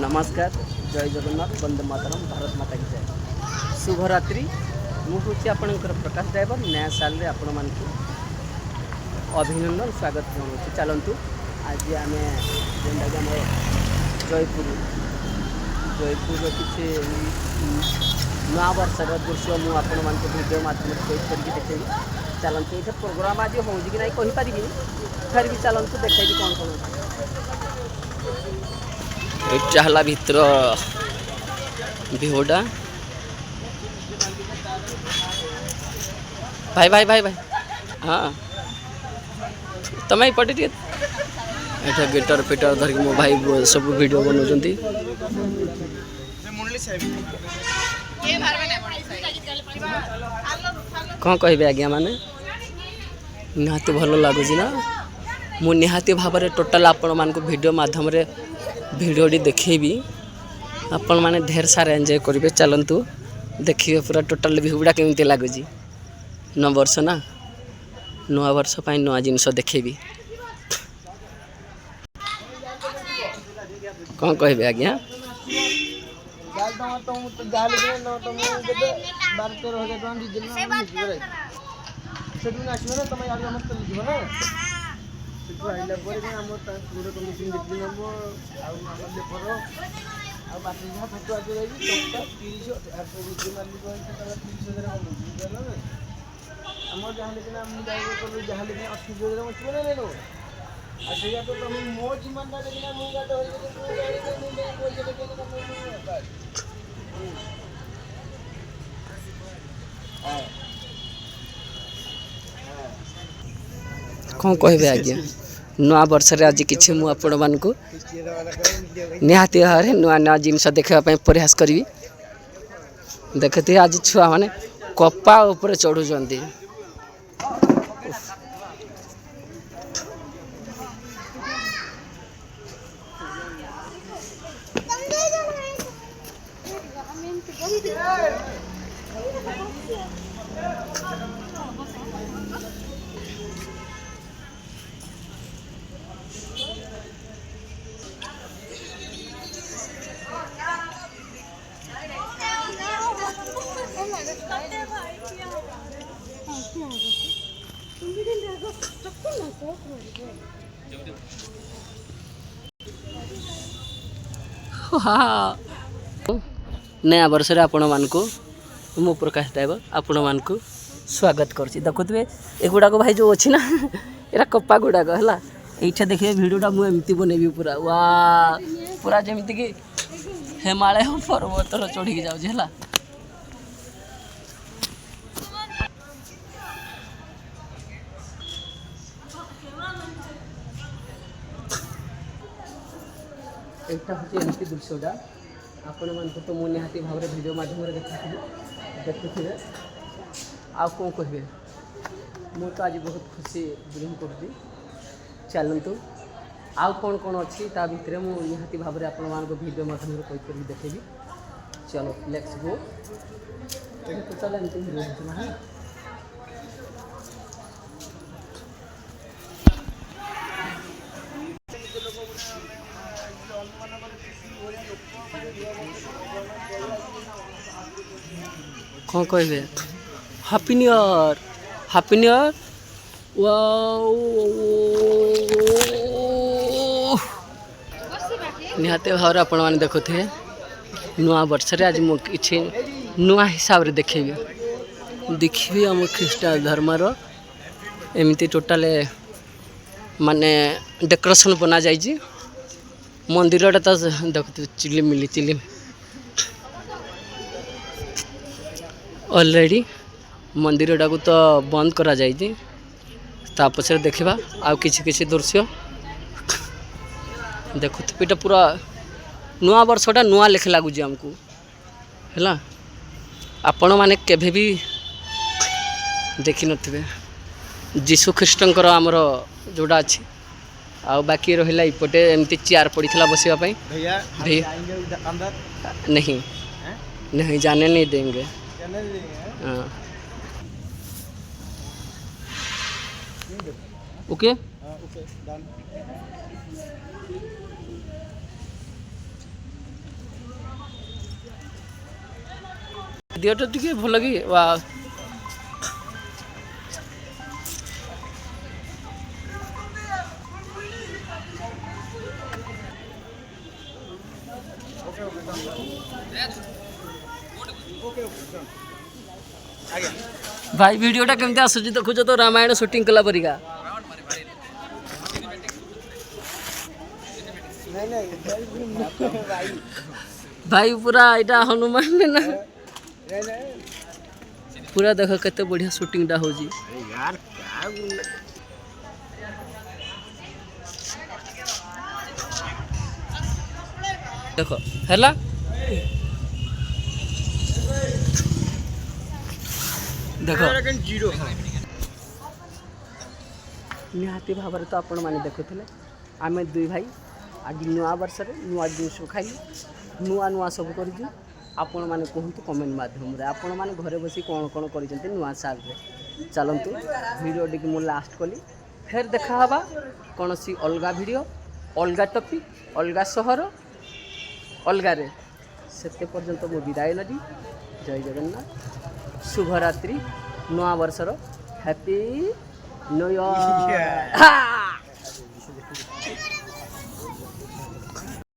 नमस्कार, जय जगन्नाथ, वंदे मातरम, भारत माता की जय। शुभरात्रि। मुझे आपणकर प्रकाश ड्राइवर नया साल रे आपण मान अभिनंदन स्वागत जनाऊँ। चलतु आज आम जेनटा आम जयपुर किसी नया वर्ष दृश्य मुझे भिडियो माध्यम करके देखेबी। चलतु ये प्रोग्राम आज हो कि नहीं कहीपरि फिर भी चलतु देखी कौन कौन चाहला भीतर भिवटा। भाई भाई भाई भाई हाँ तमें पटे एटा गिटार फिटार धरिक मो भाई सब वीडियो बनाऊँच। कौन कहे आज्ञा माने निहाती भल लगुच ना। मु निहाती भाव में टोटाल आपण मान वीडियो माध्यम भिडियोटी देखेबी। आपण मैंने ढेर सारा एंजॉय करेंगे। चलतु देखिए पूरा टोटाल भिवटा केमती लगुच। नव वर्ष ना नुआ वर्ष पर नुआ जिनस देखेबी। कौन कहे आज्ञा कौन कहे आज्ञा नुआ वर्ष आज कि आपण मान निहाती भाव नुआ नुआ जिनस देखापी प्रयास करी। देखते आज छुआ मैंने कपा उपर चढ़ुं। नया वर्ष आपण मान मु प्रकाश ड्राइवर आपण मान स्वागत कर। देखुए एगुड़ाक भाई जो अच्छी ना एरा कपा गुड़ाक है ये देखिए भिडियोटा मुझे बनैबी पूरा वाह पूरा जमीती कि हिमालय पर्वतर चढ़ी जाऊँ। एटा हूँ एमती दृश्यटा आपण मान तो मुझे निहाती भाव में भिडियो माध्यम देखुए। आ कौन कहे मु तो आज बहुत खुशी बिलोंग कर। चलतु आउ कौन कौन अच्छी ता भितर मुझे निहाती भाव में आपण मान भिडियो माध्यम कही देखेबी। चलो लेट्स गो। तो चल एमती कौन कहे happy new year happy new year. निहाती भाव आपण मैंने देखुए नुआ वर्ष आज मुझे नुआ हिसाब से देखी आम ख्रीष्टान धर्मर एमती टोटाल माने डेकोरेशन बना जाइए। मंदिर तो देखते चिलिम मिली चिलिम ऑलरेडी मंदिर टाक तो बंद करा जाइए। पछे देखा आउ किसी दृश्य देखुए पूरा नुआ वर्षटा नुआ लेखे लगुच आमको है। आपण मैंने केभे भी देखी नथिबे जीशु ख्रीष्टंकर आमर जोड़ा अच्छी आ बाकी रहा इपटे एमती चेयर पड़ा बसवाई। नहीं नहीं जाने नहीं देंगे। हाँ ओके ଦିଅଟା ଟିକେ ଭଲ କି ବା भाई वीडियोटा केमती आसुची देखुच तो रामायण शूटिंग कला परिका भाई पूरा इटा हनुमान ने ना पूरा देख केते बढ़िया शूटिंग टा होजी यार देखो हैला देखो निहाती भाव तो आपण मैंने देखुले आम दुई भाई आज नुआ वर्ष नुआ जिन खाई नुआ नुआ सब कर आपण मैंने कहतु कमेंट मध्यम आपण मैंने घरे बस कौन कौन कर नुआ साल चलतु वीडियो टी मुझे लास्ट कली फिर देखा कौन सी अलग वीडियो अलग टॉपिक अलग सहर अलगारे से पर्यंत मो विदाय नदी जय जगन्नाथ शुभरात्रि नुआ वर्षर हैप्पी न्यू ईयर